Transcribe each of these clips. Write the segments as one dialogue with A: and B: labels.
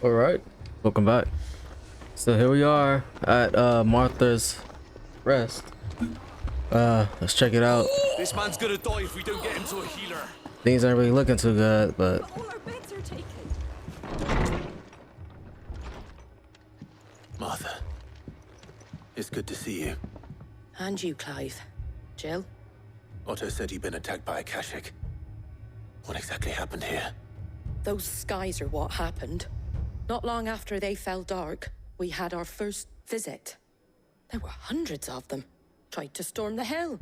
A: All right, welcome back. So here we are at Martha's Rest. Let's check it out.
B: This man's gonna die if we don't get him to a healer.
A: Things aren't really looking too good, but
C: All our beds are taken.
B: Martha, it's good to see you.
C: And you, Clive. Jill?
B: Otto said you'd been attacked by a Akashic. What exactly happened here?
C: Those skies are what happened. Not long after they fell dark, we had our first visit. There were hundreds of them. Tried to storm the hill.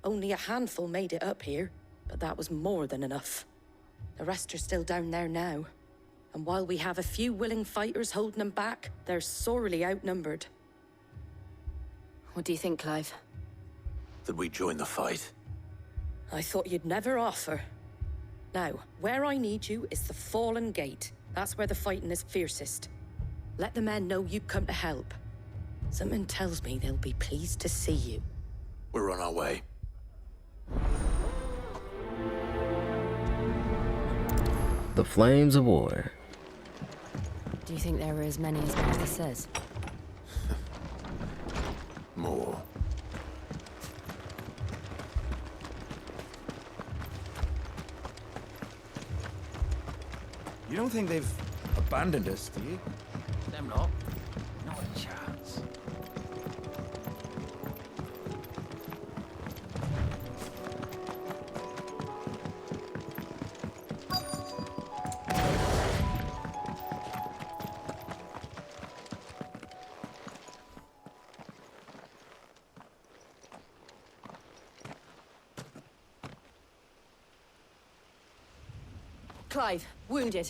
C: Only a handful made it up here, but that was more than enough. The rest are still down there now. And while we have a few willing fighters holding them back, they're sorely outnumbered. What do you think, Clive?
B: That we join the fight?
C: I thought you'd never offer. Now, where I need you is the Fallen Gate. That's where the fighting is fiercest. Let the men know you've come to help. Something tells me they'll be pleased to see you.
B: We're on our way.
A: the flames of war.
D: Do you think there were as many as Martha says?
B: More.
E: You don't think they've abandoned us, do you?
F: Them not. Not a chance.
D: Clive, wounded.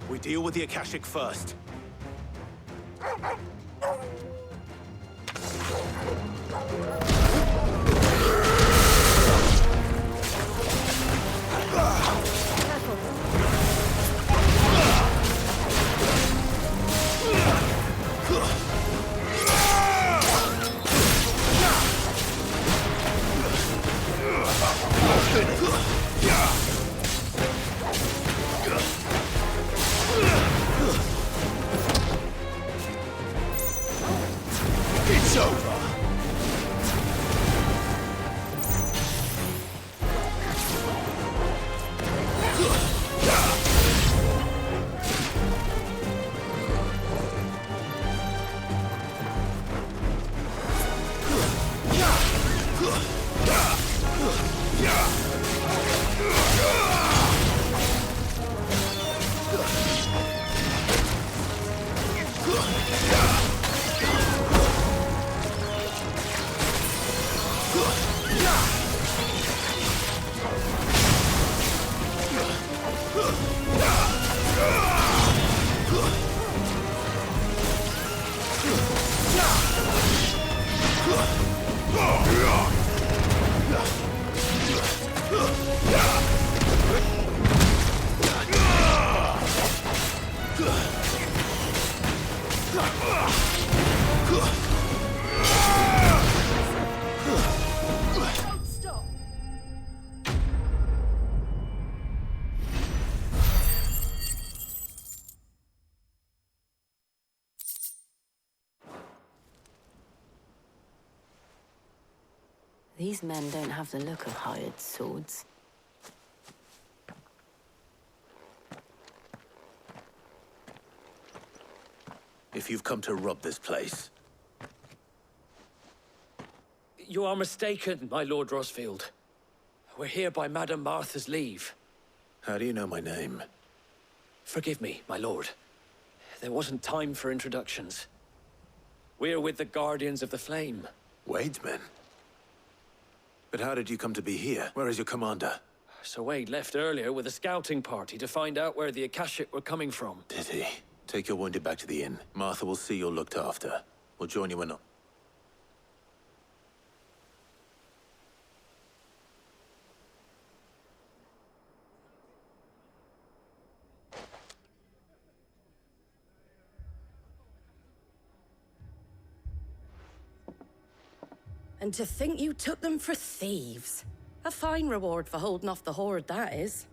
B: We deal with the Akashic first. It's over!
C: Stop!
D: These men don't have the look of hired swords.
B: If you've come to rob this place,
F: You are mistaken, my Lord Rosfield. We're here by Madame Martha's leave.
B: how do you know my name?
F: Forgive me, my lord. There wasn't time for introductions. We're with the Guardians of the Flame.
B: Wade's men? But how did you come to be here? Where is your commander?
F: Sir Wade left earlier with a scouting party to find out where the Akashic were coming from.
B: Did he? Take your wounded back to the inn. Martha will see you're looked after. We'll join you in...
C: And to think you took them for thieves. A fine reward for holding off the horde, that is.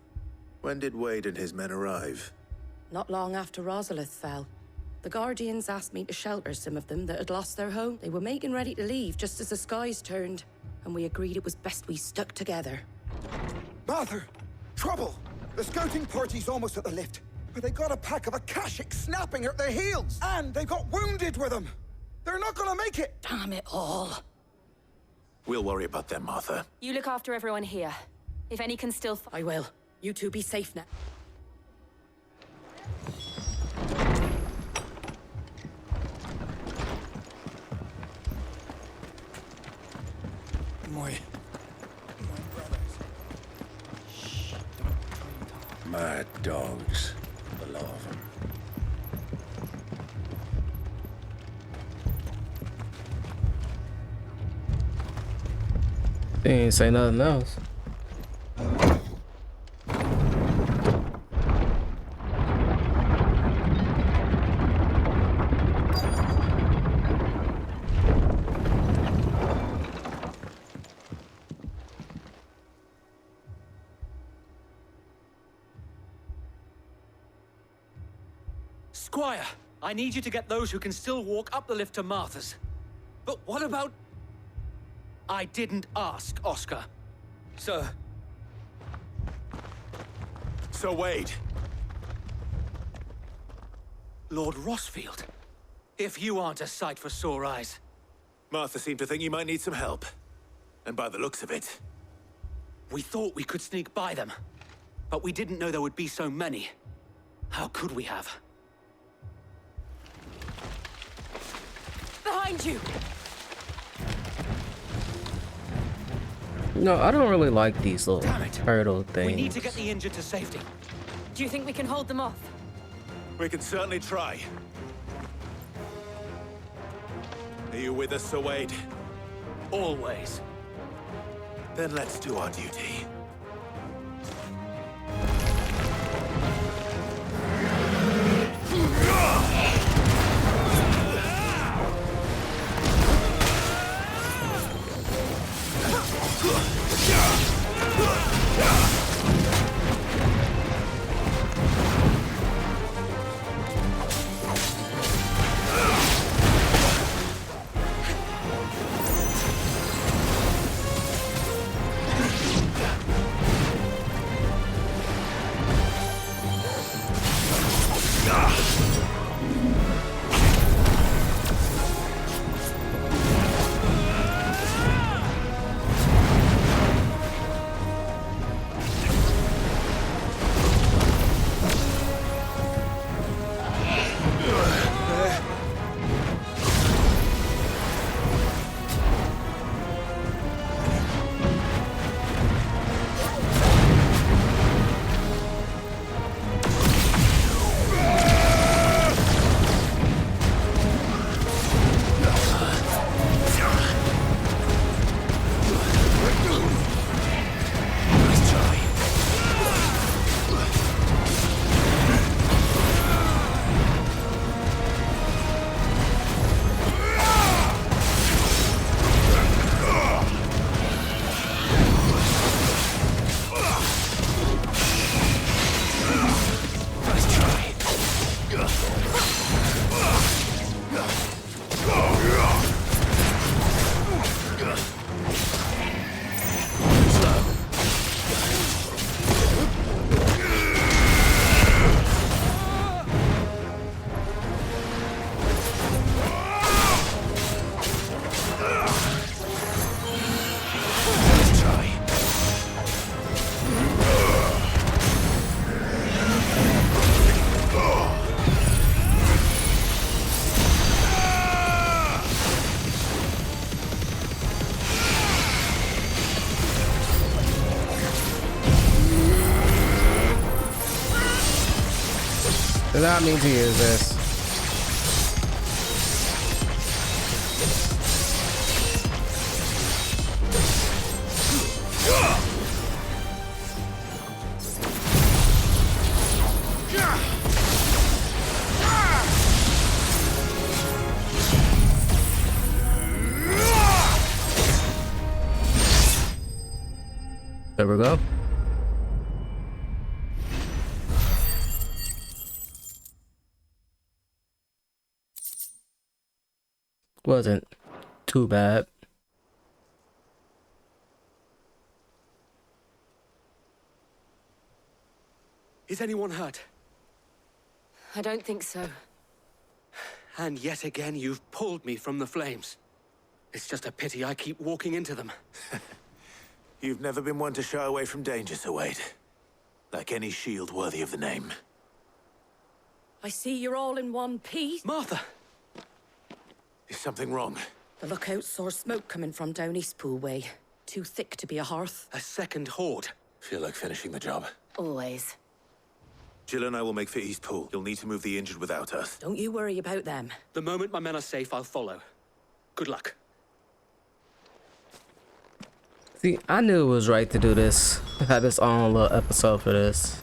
B: When did Wade and his men arrive?
C: Not long after Rosalith fell. The Guardians asked me to shelter some of them that had lost their home. They were making ready to leave just as the skies turned, and we agreed it was best we stuck together.
E: Mother! Trouble! The scouting party's almost at the lift, but they got a pack of Akashic snapping at their heels! And they got wounded with them! They're not gonna make it!
C: Damn it all.
B: We'll worry about them, Martha.
D: You look after everyone here. If any can still...
C: I will. You two be safe now.
E: My brothers. Shh, don't try and talk.
B: Mad dogs. The lot of them.
A: They ain't say nothing else.
F: Squire, I need you to get those who can still walk up the lift to Martha's. But what about... I didn't ask, Oscar. Sir.
B: So Wade.
F: Lord Rosfield. If you aren't a sight for sore eyes.
B: Martha seemed to think you might need some help. And by the looks of it...
F: We thought we could sneak by them. But we didn't know there would be so many. How could we have?
D: Behind you!
A: No, I don't really like these little
F: Damn it.
A: turtle things.
F: We need to get the injured to safety.
D: Do you think we can hold them off?
B: We can certainly try. Are you with us, Sir Wade?
F: Always.
B: Then let's do our duty.
A: And that means he is this. There we go. Wasn't too bad.
G: Is anyone hurt?
D: I don't think so.
G: And yet again, you've pulled me from the flames. It's just a pity I keep walking into them.
B: You've never been one to shy away from danger, Sir Wade. Like any shield worthy of the name.
C: I see you're all in one piece.
G: Martha!
B: Is something wrong?
C: The lookout saw smoke coming from down Eastpool way. Too thick to be a hearth.
G: A second horde.
B: Feel like finishing the job.
D: Always.
B: Jill and I will make for Eastpool. You'll need to move the injured without us.
C: Don't you worry about them.
G: The moment my men are safe, I'll follow. Good luck.
A: See, I knew it was right to do this. I had this own little episode for this.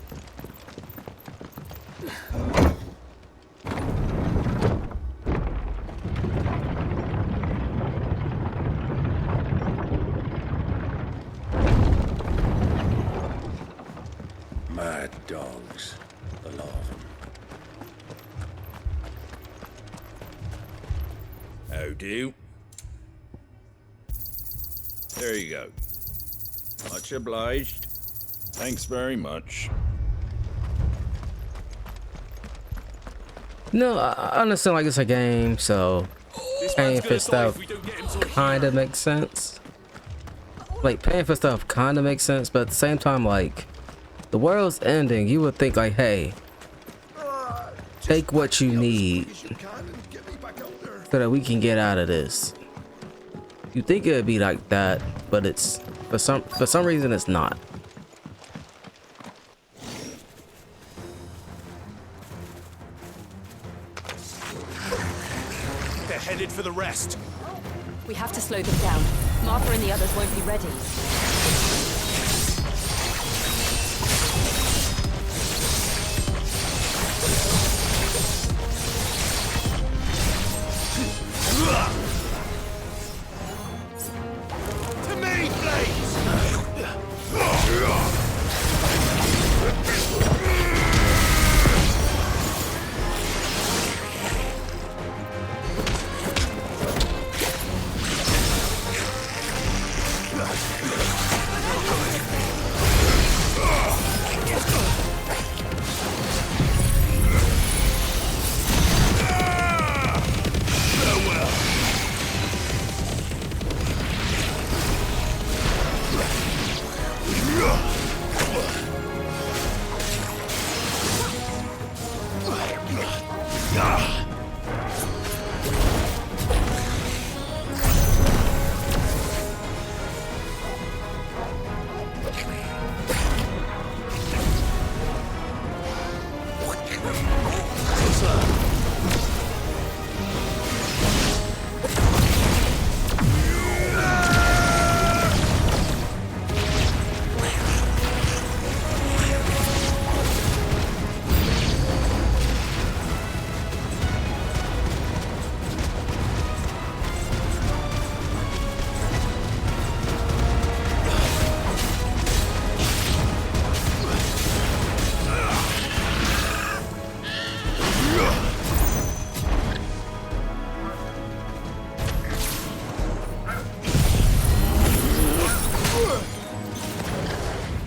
B: Mad dogs. The lot of them.
H: How do? There you go. Much obliged. Thanks very much.
A: No, I understand like it's a game, so paying for stuff kind of makes sense. Like paying for stuff kind of makes sense, but at the same time, like the world's ending, you would think like, hey, take what you need so that we can get out of this. You think it would be like that, but it's for some reason it's not.
B: They're headed for the rest.
D: We have to slow them down. Martha and the others won't be ready.
B: To me, Blades!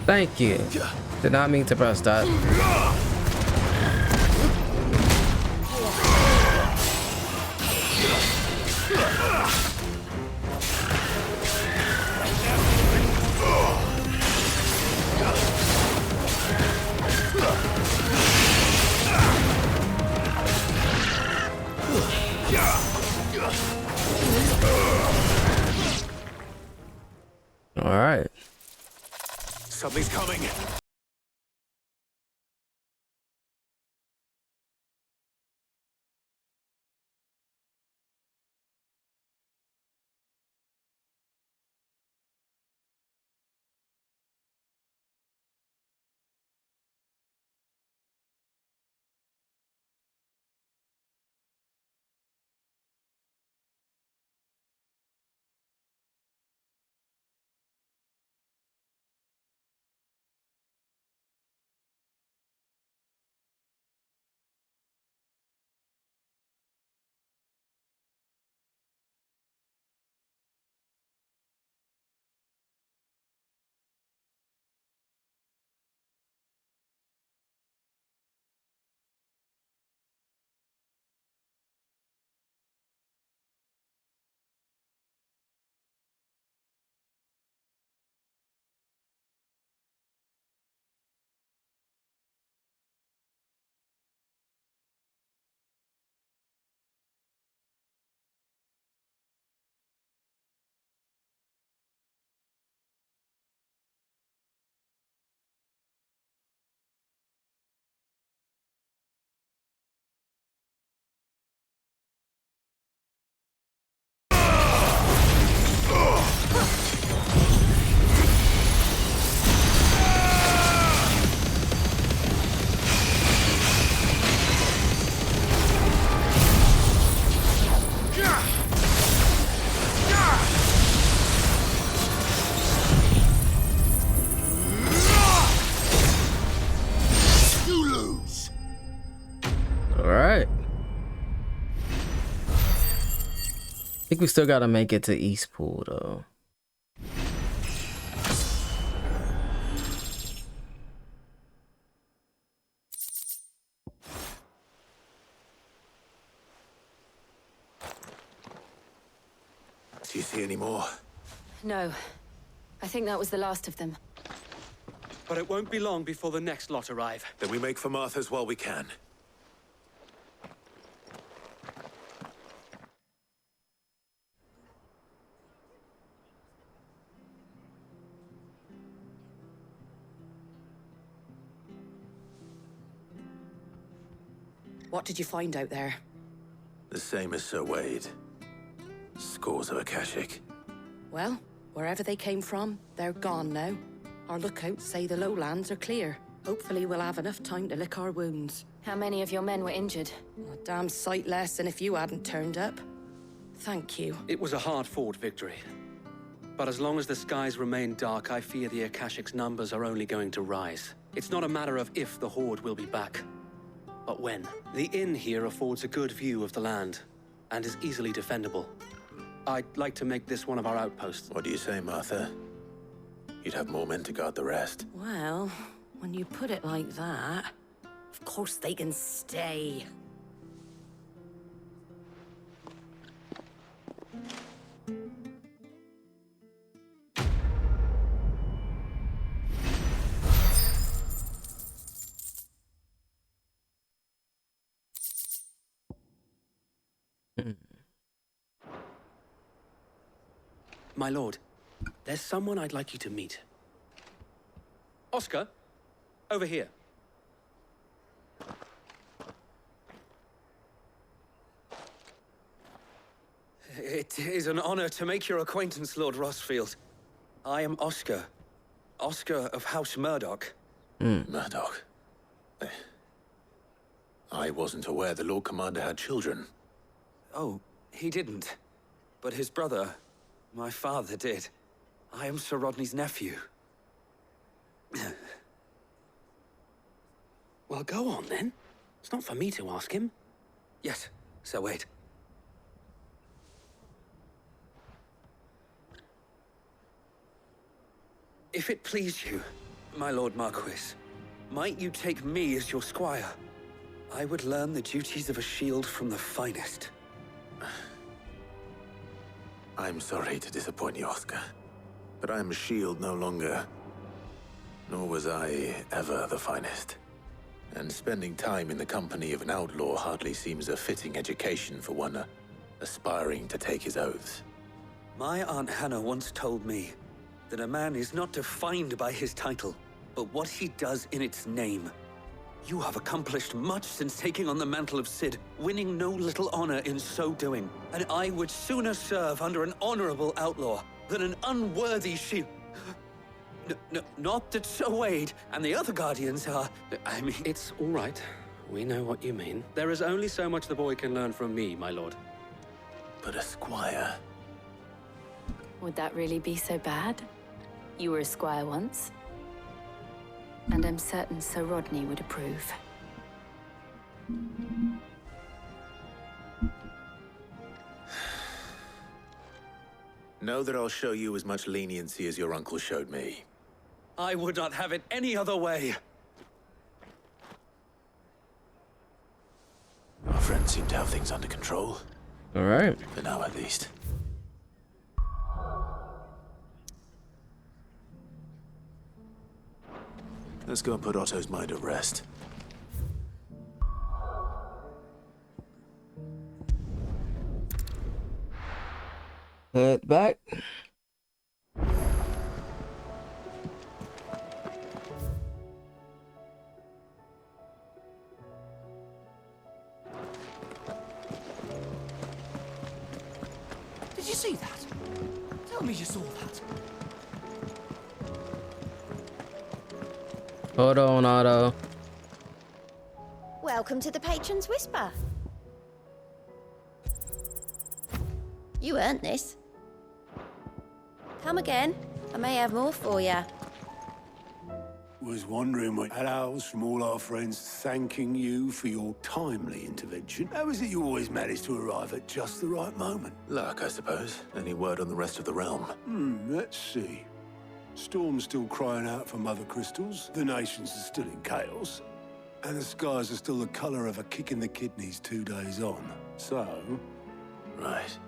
A: Thank you. Did not mean to press that. All right.
B: Something's coming.
A: think we still gotta make it to Eastpool though.
B: Do you see any more?
D: No. I think that was the last of them.
G: But it won't be long before the next lot arrive.
B: Then we make for Martha's while we can.
C: What did you find out there?
B: The same as Sir Wade. Scores of Akashic.
C: Well, wherever they came from, they're gone now. Our lookouts say the lowlands are clear. Hopefully we'll have enough time to lick our wounds.
D: How many of your men were injured?
C: A damn sight less than if you hadn't turned up. Thank you.
G: It was a hard-fought victory. But as long as the skies remain dark, I fear the Akashic's numbers are only going to rise. It's not a matter of if the Horde will be back, but when. The inn here affords a good view of the land, and is easily defendable. I'd like to make this one of our outposts.
B: What do you say, Martha? You'd have more men to guard the rest.
C: Well, when you put it like that, of course they can stay.
G: My lord, there's someone I'd like you to meet. Oscar, over here. It is an honor to make your acquaintance, Lord Rosfield. I am Oscar. Oscar of House Murdoch.
B: Murdoch. I wasn't aware the Lord Commander had children.
I: Oh, he didn't. But his brother, my father, did. I am Sir Rodney's nephew.
G: Well, go on, then. It's not for me to ask him.
I: Yes, Sir Wade. If it please you, my Lord Marquis, might you take me as your squire? I would learn the duties of a shield from the finest.
B: I'm sorry to disappoint you, Oscar. But I'm a shield no longer. Nor was I ever the finest. And spending time in the company of an outlaw hardly seems a fitting education for one aspiring to take his oaths.
I: My Aunt Hannah once told me that a man is not defined by his title, but what he does in its name. You have accomplished much since taking on the mantle of Cid, winning no little honor in so doing. And I would sooner serve under an honorable outlaw than an unworthy shield. Not that Sir Wade and the other guardians are... I mean...
G: It's all right. We know what you mean. There is only so much the boy can learn from me, my lord.
B: But a squire...
D: Would that really be so bad? You were a squire once. And I'm certain Sir Rodney would approve.
B: Know that I'll show you as much leniency as your uncle showed me.
I: I would not have it any other way.
B: Our friends seem to have things under control.
A: All right.
B: For now, at least. Let's go and put Otto's mind at rest.
A: Head back.
F: Did you see that? Tell me you saw that.
A: Hold on, Otto.
J: Welcome to the Patron's Whisper. You earned this. Come again. I may have more for you.
K: Was wondering what else from all our friends thanking you for your timely intervention. How is it you always manage to arrive at just the right moment?
B: Luck, I suppose. Any word on the rest of the realm?
K: Let's see. Storm's still crying out for Mothercrystals, the nations are still in chaos, and the skies are still the colour of a kick in the kidneys 2 days on. So...
B: Right.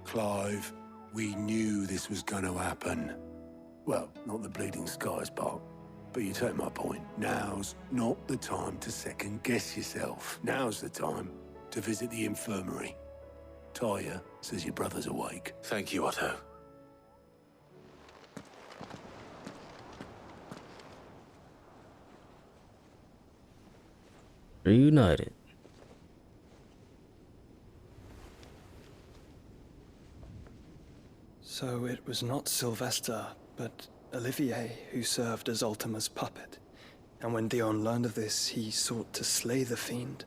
K: Clive, we knew this was going to happen. Well, not the bleeding skies part, but you take my point. Now's not the time to second-guess yourself. Now's the time to visit the infirmary. Talia says your brother's awake.
B: Thank you, Otto.
A: Reunited.
L: So it was not Sylvester, but Olivier who served as Ultima's puppet. And when Dion learned of this, he sought to slay the fiend.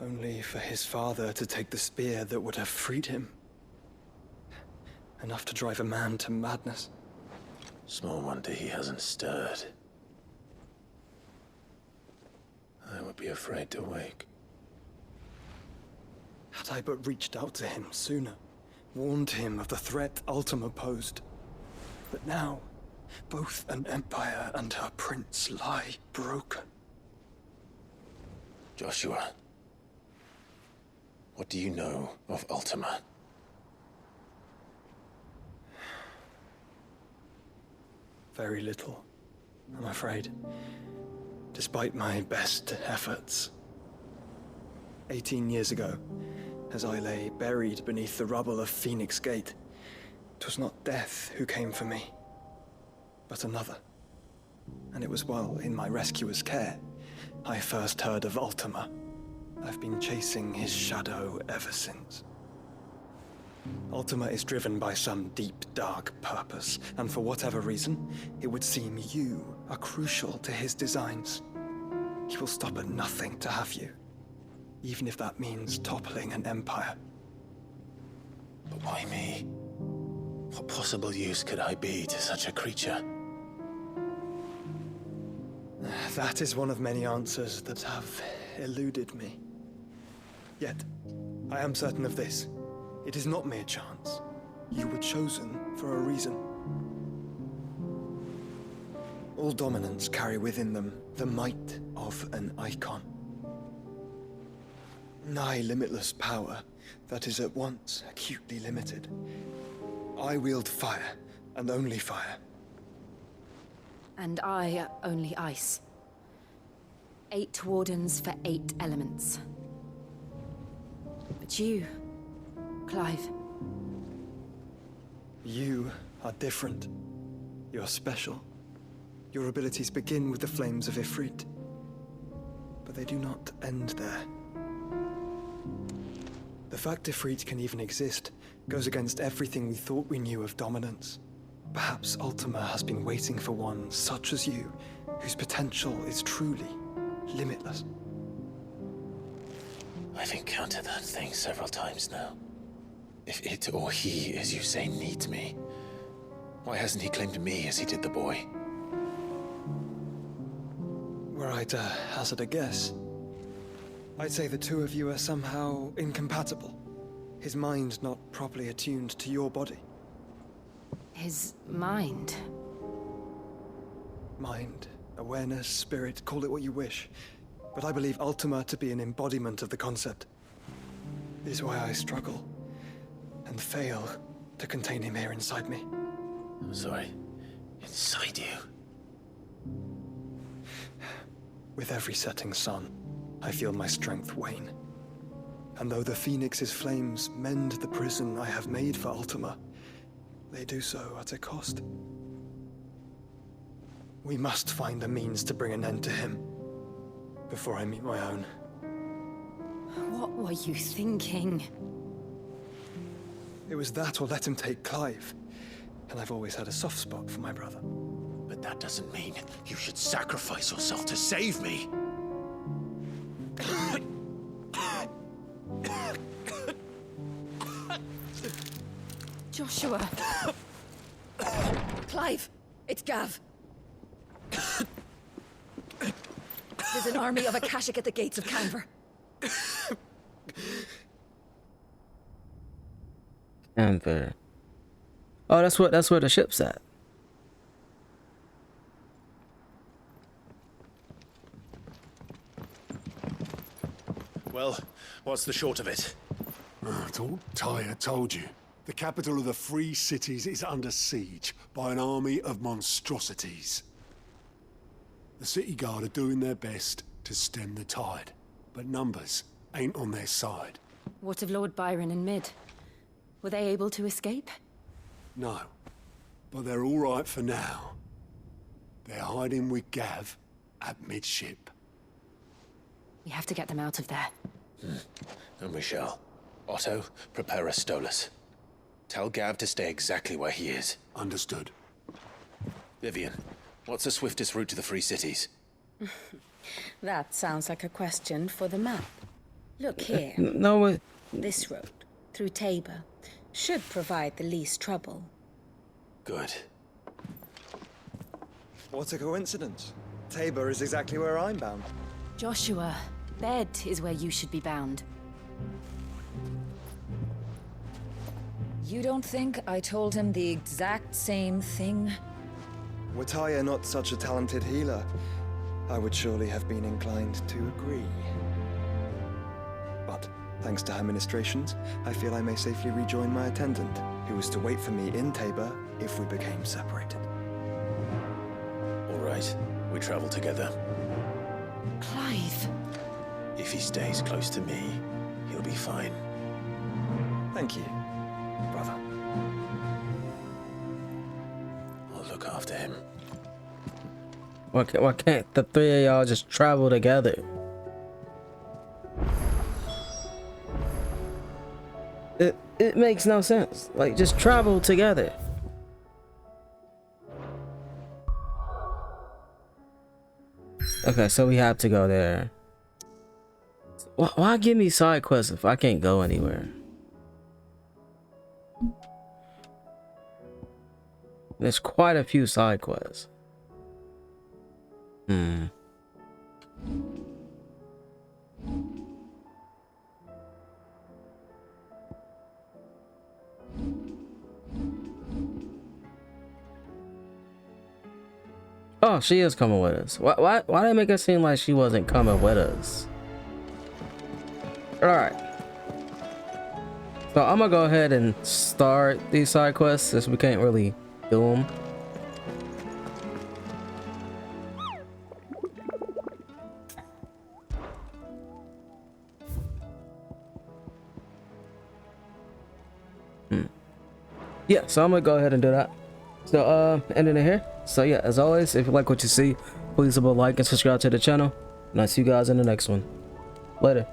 L: Only for his father to take the spear that would have freed him. Enough to drive a man to madness.
B: Small wonder he hasn't stirred. I would be afraid to wake.
L: Had I but reached out to him sooner, warned him of the threat Ultima posed. But now, both an empire and her prince lie broken.
B: Joshua, what do you know of Ultima?
L: Very little, I'm afraid. Despite my best efforts. 18 years ago, as I lay buried beneath the rubble of Phoenix Gate, 'twas not death who came for me, but another. And it was while in my rescuer's care, I first heard of Ultima. I've been chasing his shadow ever since. Ultima is driven by some deep, dark purpose, and for whatever reason, it would seem you are crucial to his designs. He will stop at nothing to have you, even if that means toppling an empire.
B: But why me? What possible use could I be to such a creature?
L: That is one of many answers that have eluded me. Yet, I am certain of this. It is not mere chance. You were chosen for a reason. All dominants carry within them the might of an Eikon. Nigh limitless power that is at once acutely limited. I wield fire, and only fire.
D: And I only ice. 8 wardens for 8 elements. But you, Clive.
L: You are different. You're special. Your abilities begin with the flames of Ifrit. But they do not end there. The fact Ifrit can even exist goes against everything we thought we knew of dominance. Perhaps Ultima has been waiting for one such as you, whose potential is truly limitless.
B: I've encountered that thing several times now. If it or he, as you say, needs me, why hasn't he claimed me as he did the boy?
L: Were I to hazard a guess, I'd say the two of you are somehow incompatible. His mind not properly attuned to your body.
D: His mind?
L: Mind, awareness, spirit, call it what you wish. But I believe Ultima to be an embodiment of the concept. This is why I struggle and fail to contain him here inside me.
B: I'm sorry. Inside you?
L: With every setting sun, I feel my strength wane. And though the Phoenix's flames mend the prison I have made for Ultima, they do so at a cost. We must find a means to bring an end to him before I meet my own.
D: What were you thinking?
L: It was that or let him take Clive. And I've always had a soft spot for my brother.
B: But that doesn't mean you should sacrifice yourself to save me.
M: Joshua!
C: Clive, it's Gav.
M: There's an army of Akashic at the gates of Canver.
A: Canver. Oh, that's where the ship's at.
N: Well, what's the short of it?
K: I thought Tyre told you. The capital of the Free Cities is under siege by an army of monstrosities. The city guard are doing their best to stem the tide, but numbers ain't on their side.
M: What of Lord Byron and Mid? Were they able to escape?
K: No, but they're all right for now. They're hiding with Gav at midship.
M: We have to get them out of there.
N: And we shall. Otto, prepare a Stolas. Tell Gav to stay exactly where he is.
K: Understood.
N: Vivian, what's the swiftest route to the Free Cities?
O: That sounds like a question for the map. Look here.
A: No,
O: this road, through Tabor, should provide the least trouble.
N: Good.
L: What a coincidence. Tabor is exactly where I'm bound.
M: Joshua, bed is where you should be bound.
O: You don't think I told him the exact same thing?
L: Were Tyre not such a talented healer, I would surely have been inclined to agree. But, thanks to her ministrations, I feel I may safely rejoin my attendant, who was to wait for me in Tabor if we became separated.
N: All right, we travel together.
M: Clive!
N: If he stays close to me, he'll be fine.
L: Thank you, brother.
N: I'll look after him.
A: Why can't the three of y'all just travel together? It makes no sense. Like, just travel together. Okay, so we have to go there. Why give me side quests if I can't go anywhere? There's quite a few side quests. Oh, she is coming with us. Why they make it seem like she wasn't coming with us? Alright. So I'm gonna go ahead and start these side quests since we can't really do them. Yeah, so I'm gonna go ahead and do that. So ending it here. So yeah, as always, if you like what you see, please leave a like and subscribe to the channel, and I'll see you guys in the next one. Later.